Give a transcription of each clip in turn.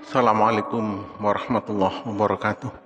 Assalamualaikum warahmatullahi wabarakatuh.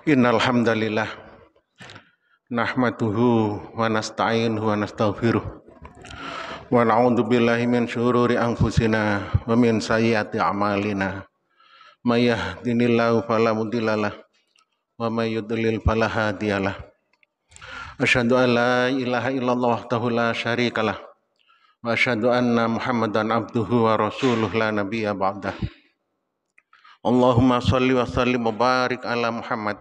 Innal hamdalillah nahmaduhu wa nasta'inuhu wa nastaghfiruh wa na'udzu billahi min syururi anfusina wa min sayyiati a'malina may yahdihillahu fala mudhillalah wa may yudlil fala hadiyalah asyhadu an la ilaha illallah wahdahu la syarikalah wa asyhadu anna muhammadan abduhu wa rasuluh la nabiyya ba'dah. Allahumma shalli wa sallim wa barik ala Muhammad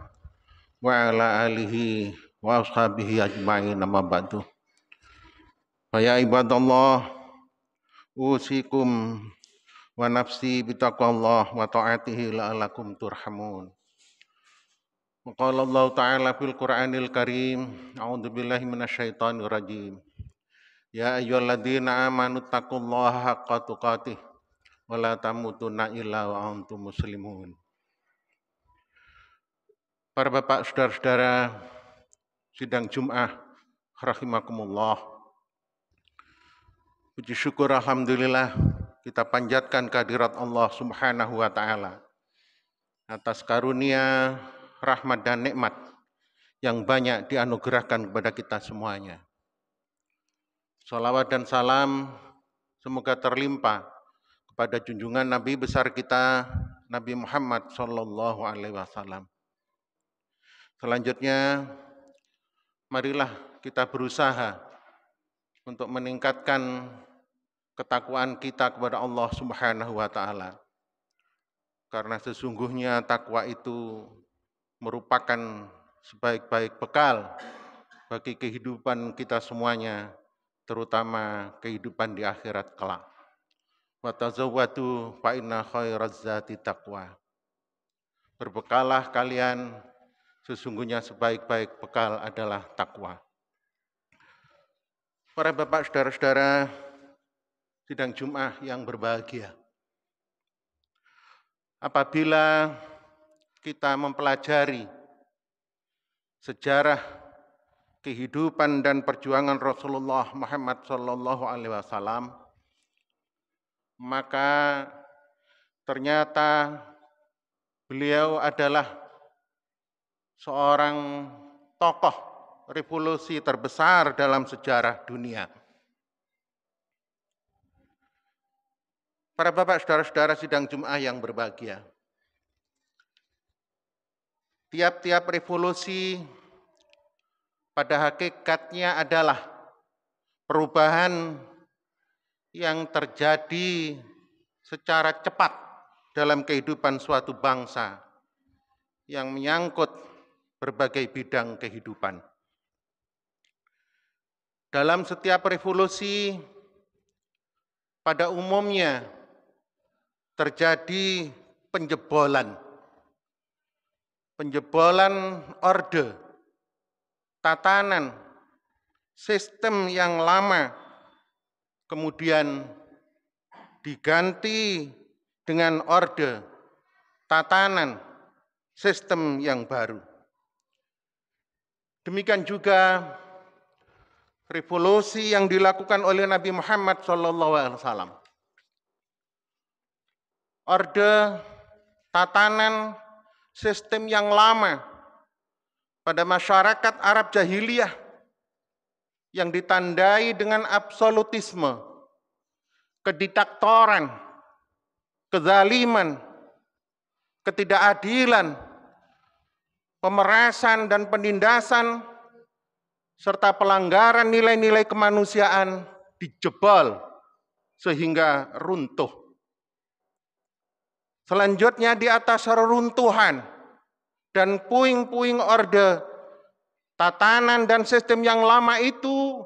wa ala alihi wa ashabihi ajma'in amma ba'du. Fa ya ibadallah usikum wa nafsi bitaqwallah wa ta'atihi la'allakum turhamun. Wa qala Allah ta'ala fil Qur'anil Karim, a'udzu billahi minasyaitonir rajim. Ya ayyuhalladzina amanu taqullaha haqqa tuqatih wa la tamutunna illa wa antum muslimun. Para bapak, saudara-saudara sidang Jum'ah rahimakumullah. Puji syukur alhamdulillah kita panjatkan kehadirat Allah Subhanahu wa taala atas karunia, rahmat dan nikmat yang banyak dianugerahkan kepada kita semuanya. Salawat dan salam semoga terlimpah kepada junjungan Nabi besar kita Nabi Muhammad sallallahu alaihi wasallam. Selanjutnya, marilah kita berusaha untuk meningkatkan ketakwaan kita kepada Allah Subhanahu wa taala. Karena sesungguhnya takwa itu merupakan sebaik-baik bekal bagi kehidupan kita semuanya, terutama kehidupan di akhirat kelak. Wa tazawwadu fa inna khairaz zati taqwa. Berbekalah kalian, sesungguhnya sebaik-baik bekal adalah takwa. Para bapak, saudara-saudara, sidang Jumat yang berbahagia. Apabila kita mempelajari sejarah kehidupan dan perjuangan Rasulullah Muhammad SAW, maka ternyata beliau adalah seorang tokoh revolusi terbesar dalam sejarah dunia. Para bapak, saudara-saudara sidang Jumat yang berbahagia. Tiap-tiap revolusi pada hakikatnya adalah perubahan yang terjadi secara cepat dalam kehidupan suatu bangsa yang menyangkut berbagai bidang kehidupan. Dalam setiap revolusi, pada umumnya terjadi penjebolan orde, tatanan, sistem yang lama, kemudian diganti dengan orde, tatanan, sistem yang baru. Demikian juga revolusi yang dilakukan oleh Nabi Muhammad SAW. Orde, tatanan, sistem yang lama pada masyarakat Arab jahiliyah yang ditandai dengan absolutisme, kediktatoran, kezaliman, ketidakadilan, pemerasan dan penindasan, serta pelanggaran nilai-nilai kemanusiaan dijebol sehingga runtuh. Selanjutnya di atas reruntuhan dan puing-puing orde, tatanan dan sistem yang lama itu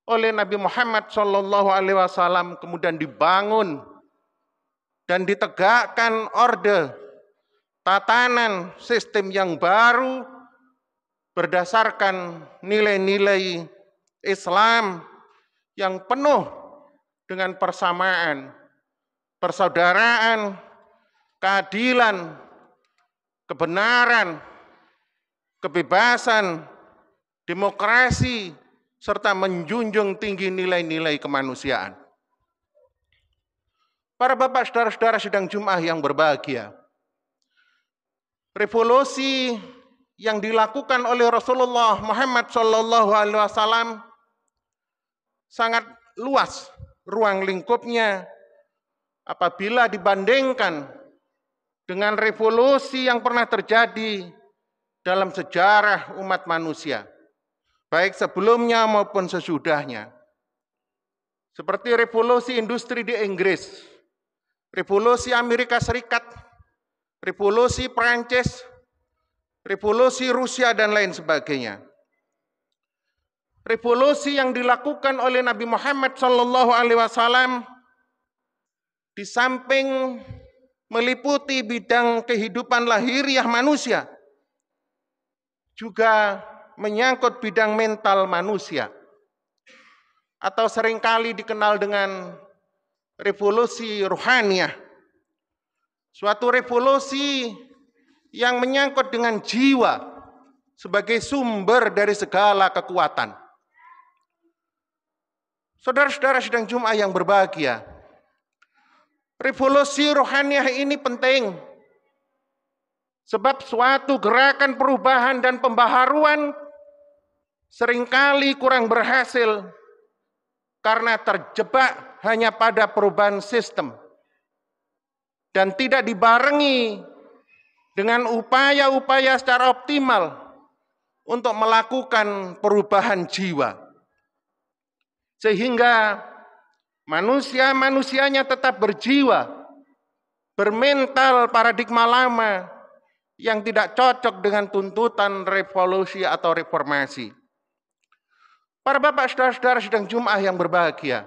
oleh Nabi Muhammad SAW kemudian dibangun dan ditegakkan orde, tatanan, sistem yang baru berdasarkan nilai-nilai Islam yang penuh dengan persamaan, persaudaraan, keadilan, kebenaran, kebebasan, demokrasi, serta menjunjung tinggi nilai-nilai kemanusiaan. Para bapak, saudara-saudara sidang Jumat yang berbahagia, revolusi yang dilakukan oleh Rasulullah Muhammad SAW sangat luas ruang lingkupnya apabila dibandingkan dengan revolusi yang pernah terjadi dalam sejarah umat manusia, baik sebelumnya maupun sesudahnya. Seperti revolusi industri di Inggris, revolusi Amerika Serikat, revolusi Prancis, revolusi Rusia, dan lain sebagainya. Revolusi yang dilakukan oleh Nabi Muhammad SAW di samping meliputi bidang kehidupan lahiriah manusia, juga menyangkut bidang mental manusia, atau seringkali dikenal dengan revolusi ruhaniyah. Suatu revolusi yang menyangkut dengan jiwa sebagai sumber dari segala kekuatan. Saudara-saudara sidang Jumat yang berbahagia, revolusi rohaniyah ini penting sebab suatu gerakan perubahan dan pembaharuan seringkali kurang berhasil karena terjebak hanya pada perubahan sistem dan tidak dibarengi dengan upaya-upaya secara optimal untuk melakukan perubahan jiwa. Sehingga manusia-manusianya tetap berjiwa, bermental paradigma lama yang tidak cocok dengan tuntutan revolusi atau reformasi. Para bapak, saudara-saudara sidang Jumat yang berbahagia,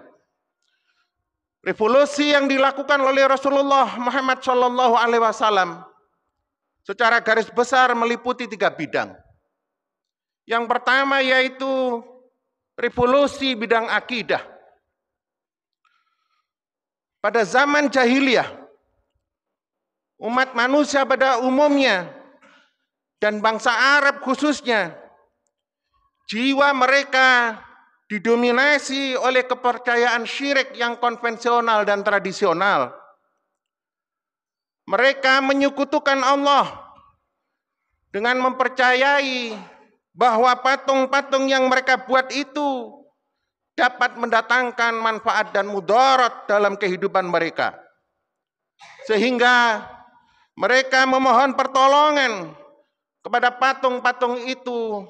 revolusi yang dilakukan oleh Rasulullah Muhammad SAW secara garis besar meliputi 3 bidang. Yang pertama yaitu revolusi bidang akidah. Pada zaman jahiliyah, umat manusia pada umumnya dan bangsa Arab khususnya, jiwa mereka didominasi oleh kepercayaan syirik yang konvensional dan tradisional. Mereka menyekutukan Allah dengan mempercayai bahwa patung-patung yang mereka buat itu dapat mendatangkan manfaat dan mudarat dalam kehidupan mereka. Sehingga mereka memohon pertolongan kepada patung-patung itu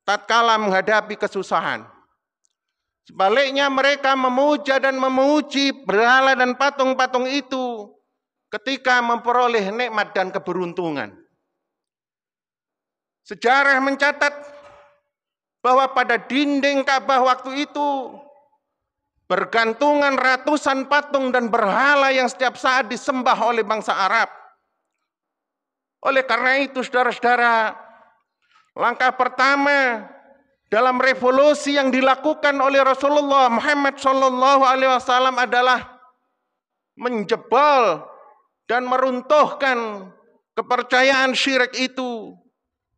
tatkala menghadapi kesusahan. Sebaliknya mereka memuja dan memuji berhala dan patung-patung itu ketika memperoleh nikmat dan keberuntungan. Sejarah mencatat bahwa pada dinding Ka'bah waktu itu bergantungan ratusan patung dan berhala yang setiap saat disembah oleh bangsa Arab. Oleh karena itu, saudara-saudara, langkah pertama dalam revolusi yang dilakukan oleh Rasulullah Muhammad SAW adalah menjebol dan meruntuhkan kepercayaan syirik itu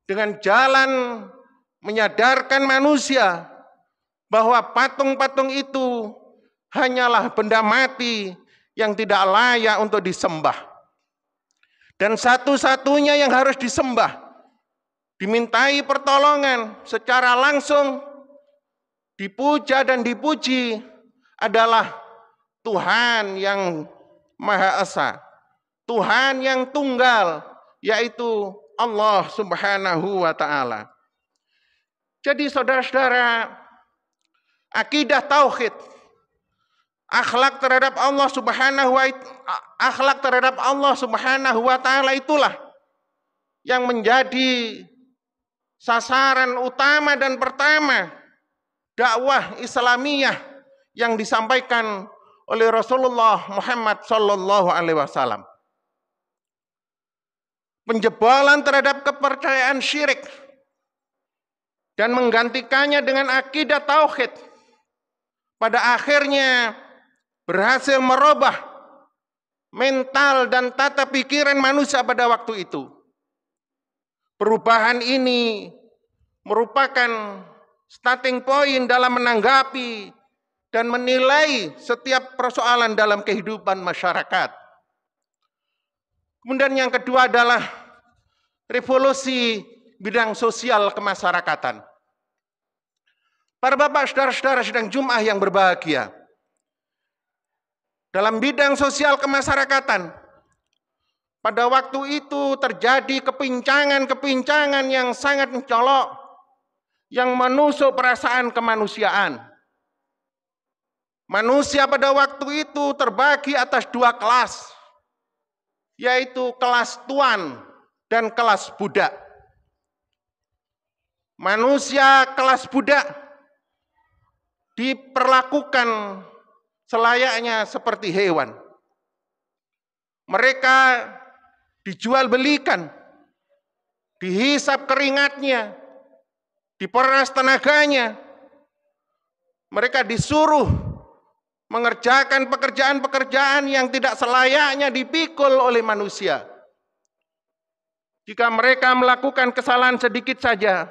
dengan jalan menyadarkan manusia bahwa patung-patung itu hanyalah benda mati yang tidak layak untuk disembah. Dan satu-satunya yang harus disembah, dimintai pertolongan secara langsung, dipuja dan dipuji adalah Tuhan yang Maha Esa, Tuhan yang tunggal, yaitu Allah Subhanahu wa Ta'ala. Jadi saudara-saudara, akidah tauhid, akhlak terhadap Allah Subhanahu wa Ta'ala itulah yang menjadi sasaran utama dan pertama dakwah Islamiyah yang disampaikan oleh Rasulullah Muhammad sallallahu alaihi wasallam. Penjebolan terhadap kepercayaan syirik dan menggantikannya dengan akidah tauhid pada akhirnya berhasil merubah mental dan tata pikiran manusia pada waktu itu. Perubahan ini merupakan starting point dalam menanggapi dan menilai setiap persoalan dalam kehidupan masyarakat. Kemudian yang kedua adalah revolusi bidang sosial kemasyarakatan. Para bapak, saudara-saudara sidang Jumat yang berbahagia, dalam bidang sosial kemasyarakatan, pada waktu itu terjadi kepincangan-kepincangan yang sangat mencolok, yang menusuk perasaan kemanusiaan. Manusia pada waktu itu terbagi atas 2 kelas, yaitu kelas tuan dan kelas budak. Manusia kelas budak diperlakukan selayaknya seperti hewan. Mereka dijual belikan, dihisap keringatnya, diperas tenaganya. Mereka disuruh mengerjakan pekerjaan-pekerjaan yang tidak selayaknya dipikul oleh manusia. Jika mereka melakukan kesalahan sedikit saja,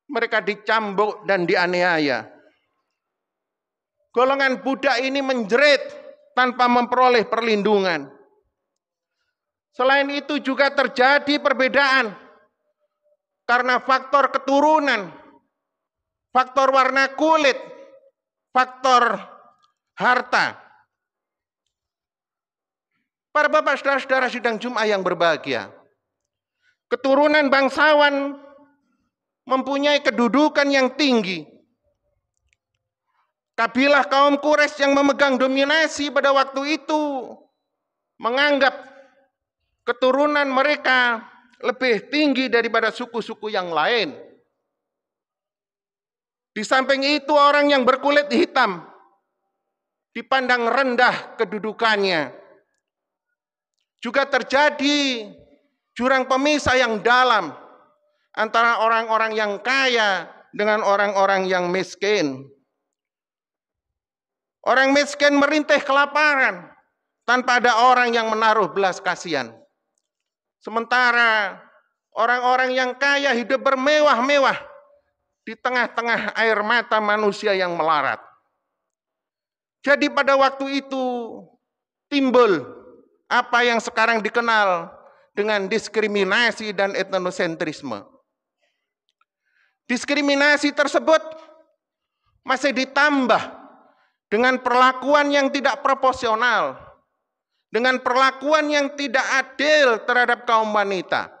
mereka dicambuk dan dianiaya. Golongan budak ini menjerit tanpa memperoleh perlindungan. Selain itu juga terjadi perbedaan karena faktor keturunan, faktor warna kulit, faktor harta. Para bapak saudara-saudara sidang Jumat yang berbahagia, keturunan bangsawan mempunyai kedudukan yang tinggi. Kabilah kaum Quraisy yang memegang dominasi pada waktu itu menganggap keturunan mereka lebih tinggi daripada suku-suku yang lain. Di samping itu orang yang berkulit hitam dipandang rendah kedudukannya. Juga terjadi jurang pemisah yang dalam antara orang-orang yang kaya dengan orang-orang yang miskin. Orang miskin merintih kelaparan tanpa ada orang yang menaruh belas kasihan. Sementara orang-orang yang kaya hidup bermewah-mewah di tengah-tengah air mata manusia yang melarat. Jadi pada waktu itu timbul apa yang sekarang dikenal dengan diskriminasi dan etnosentrisme. Diskriminasi tersebut masih ditambah dengan perlakuan yang tidak proporsional, dengan perlakuan yang tidak adil terhadap kaum wanita.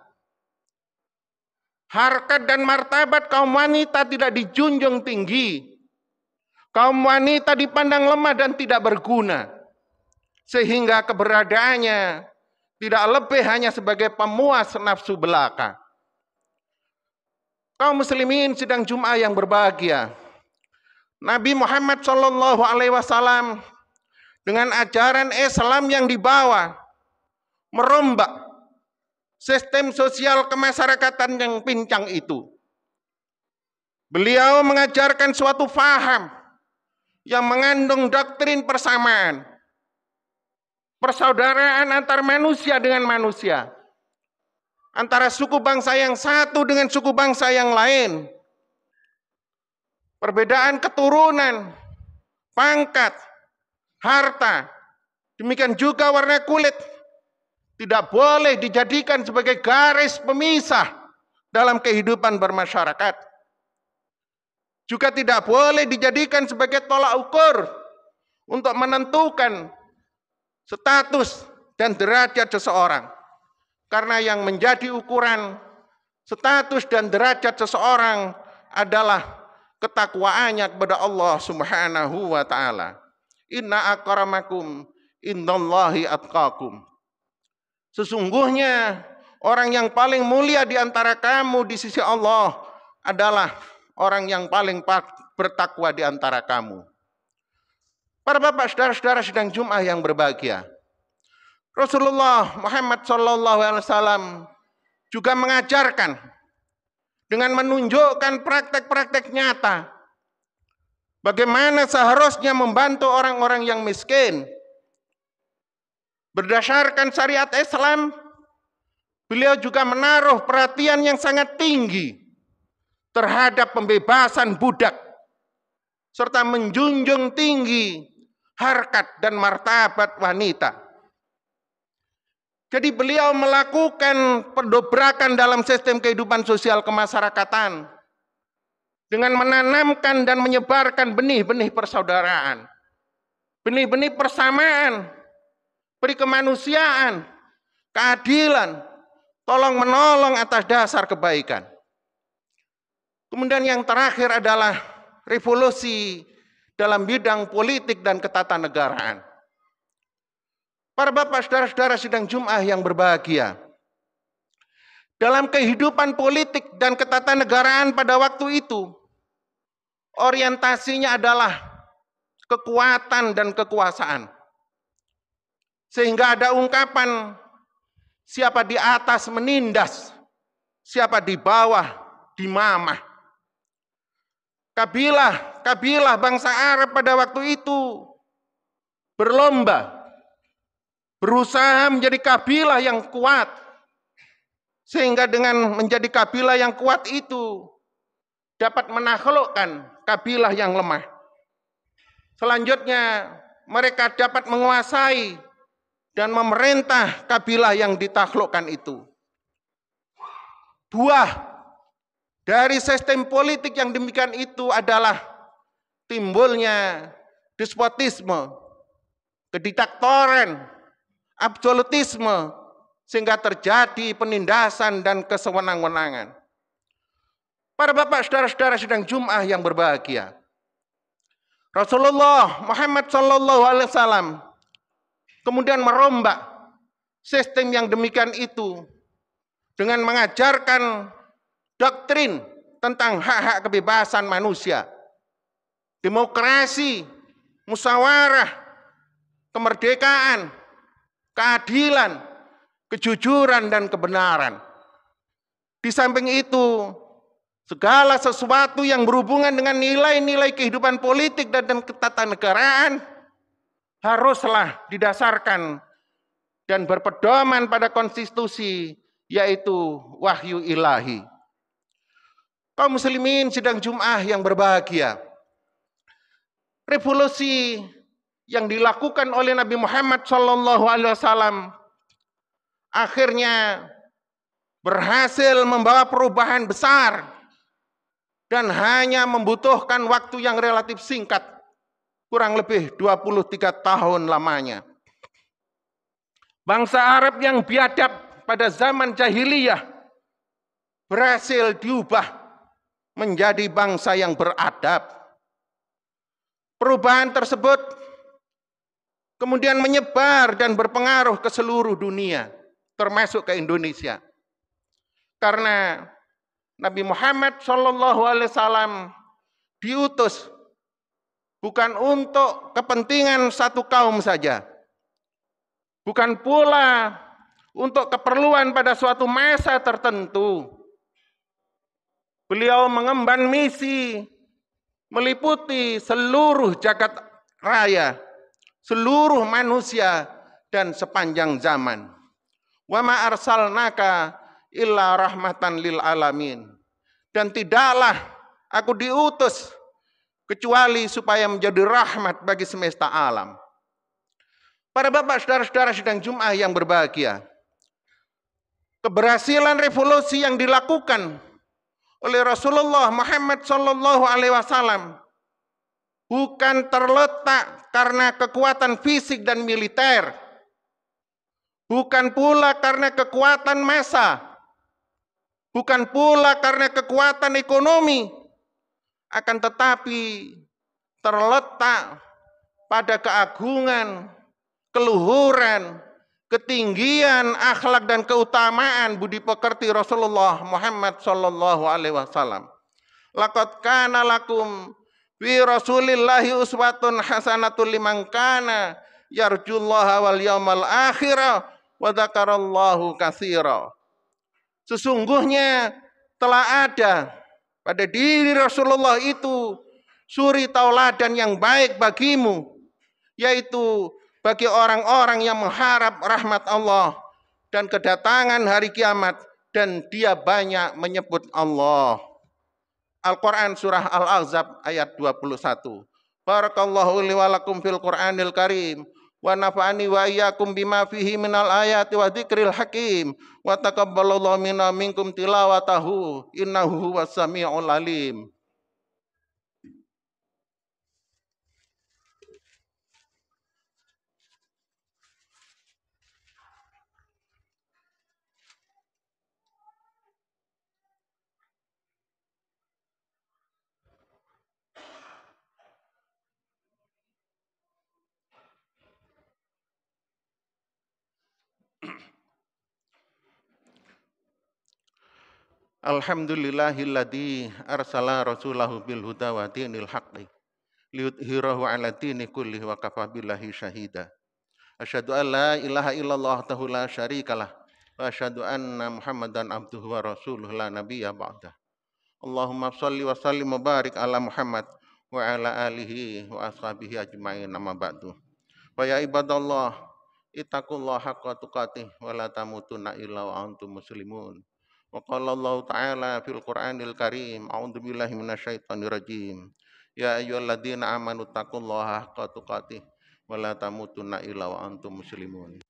Harkat dan martabat kaum wanita tidak dijunjung tinggi. Kaum wanita dipandang lemah dan tidak berguna, sehingga keberadaannya tidak lebih hanya sebagai pemuas nafsu belaka. Kaum muslimin sidang Jumat yang berbahagia, Nabi Muhammad SAW dengan ajaran Islam yang dibawa merombak sistem sosial kemasyarakatan yang pincang itu. Beliau mengajarkan suatu faham yang mengandung doktrin persamaan, persaudaraan antar manusia dengan manusia, antara suku bangsa yang satu dengan suku bangsa yang lain. Perbedaan keturunan, pangkat, harta, demikian juga warna kulit, tidak boleh dijadikan sebagai garis pemisah dalam kehidupan bermasyarakat. Juga tidak boleh dijadikan sebagai tolak ukur untuk menentukan status dan derajat seseorang. Karena yang menjadi ukuran status dan derajat seseorang adalah ketakwaannya kepada Allah Subhanahu wa taala. Inna akramakum indallahi atqakum. Sesungguhnya orang yang paling mulia di antara kamu di sisi Allah adalah orang yang paling bertakwa di antara kamu. Para bapak, saudara-saudara sidang Jumat yang berbahagia, Rasulullah Muhammad SAW juga mengajarkan dengan menunjukkan praktek-praktek nyata bagaimana seharusnya membantu orang-orang yang miskin. Berdasarkan syariat Islam, beliau juga menaruh perhatian yang sangat tinggi terhadap pembebasan budak, serta menjunjung tinggi harkat dan martabat wanita. Jadi beliau melakukan pendobrakan dalam sistem kehidupan sosial kemasyarakatan dengan menanamkan dan menyebarkan benih-benih persaudaraan, benih-benih persamaan, peri kemanusiaan, keadilan, tolong menolong atas dasar kebaikan. Kemudian yang terakhir adalah revolusi dalam bidang politik dan ketatanegaraan. Para bapak, saudara-saudara sidang Jumat yang berbahagia, dalam kehidupan politik dan ketatanegaraan pada waktu itu, orientasinya adalah kekuatan dan kekuasaan. Sehingga ada ungkapan, siapa di atas menindas, siapa di bawah dimamah. Kabilah bangsa Arab pada waktu itu berlomba, berusaha menjadi kabilah yang kuat. Sehingga dengan menjadi kabilah yang kuat itu dapat menaklukkan kabilah yang lemah. Selanjutnya mereka dapat menguasai dan memerintah kabilah yang ditaklukkan itu. Buah dari sistem politik yang demikian itu adalah timbulnya despotisme, kediktatoran, absolutisme, sehingga terjadi penindasan dan kesewenang-wenangan. Para bapak, saudara-saudara sidang Jumat yang berbahagia, Rasulullah Muhammad SAW kemudian merombak sistem yang demikian itu dengan mengajarkan doktrin tentang hak-hak kebebasan manusia, demokrasi, musyawarah, kemerdekaan, keadilan, kejujuran dan kebenaran. Di samping itu, segala sesuatu yang berhubungan dengan nilai-nilai kehidupan politik dan ketatanegaraan haruslah didasarkan dan berpedoman pada konstitusi, yaitu wahyu ilahi. Kaum muslimin sidang Jum'ah yang berbahagia, revolusi yang dilakukan oleh Nabi Muhammad SAW akhirnya berhasil membawa perubahan besar dan hanya membutuhkan waktu yang relatif singkat, kurang lebih 23 tahun lamanya. Bangsa Arab yang biadab pada zaman jahiliyah berhasil diubah menjadi bangsa yang beradab. Perubahan tersebut kemudian menyebar dan berpengaruh ke seluruh dunia, termasuk ke Indonesia. Karena Nabi Muhammad SAW diutus bukan untuk kepentingan satu kaum saja, bukan pula untuk keperluan pada suatu masa tertentu. Beliau mengemban misi meliputi seluruh jagat raya, seluruh manusia dan sepanjang zaman. Wa ma arsalnaka illa rahmatan lil alamin. Dan tidaklah aku diutus kecuali supaya menjadi rahmat bagi semesta alam. Para bapak, saudara-saudara sidang Jum'ah yang berbahagia, keberhasilan revolusi yang dilakukan oleh Rasulullah Muhammad SAW bukan terletak karena kekuatan fisik dan militer, bukan pula karena kekuatan massa, bukan pula karena kekuatan ekonomi, akan tetapi terletak pada keagungan, keluhuran, ketinggian akhlak dan keutamaan budi pekerti Rasulullah Muhammad SAW. Laqad kana lakum fi Rasulillahi uswatun hasanatul liman kana yarjullaha wal yaumal akhirah wa dzakarallahu katsira. Sesungguhnya telah ada pada diri Rasulullah itu suri tauladan yang baik bagimu, yaitu bagi orang-orang yang mengharap rahmat Allah dan kedatangan hari kiamat, dan dia banyak menyebut Allah. Al-Quran surah Al-Ahzab ayat 21. Barakallahu li wa lakum fil Qur'anil Karim wa nafa'ani wa iyyakum bima fihi minal ayati wa dzikril hakim wa taqabbalallahu minna minkum tilawatahu innahu huwas samiul alim. Alhamdulillahilladzi arsala rasulahu bil huda wa dinil haqqi liyudhhirahu 'ala dini kullihi wa kafa billahi syahida. Asyhadu an la ilaha illallah wahdahu la syarikalah wa asyhadu anna Muhammadan abduhu wa rasuluhu la nabiyya ba'dah. Allahumma shalli wa sallim wa barik ala Muhammad wa ala alihi wa ashabihi ajma'in, amma ba'du. Wa ya ibadallah, ittaqullaha haqqa tuqatih wa la tamutunna illa wa antum muslimun. Wa qala Allah ta'ala fil Qur'anil Karim, a'udzu billahi minasyaitonir rajim. Ya ayyuhalladzina amanu taqullaha haqqa tuqatih wa la tamutunna illa wa antum muslimun.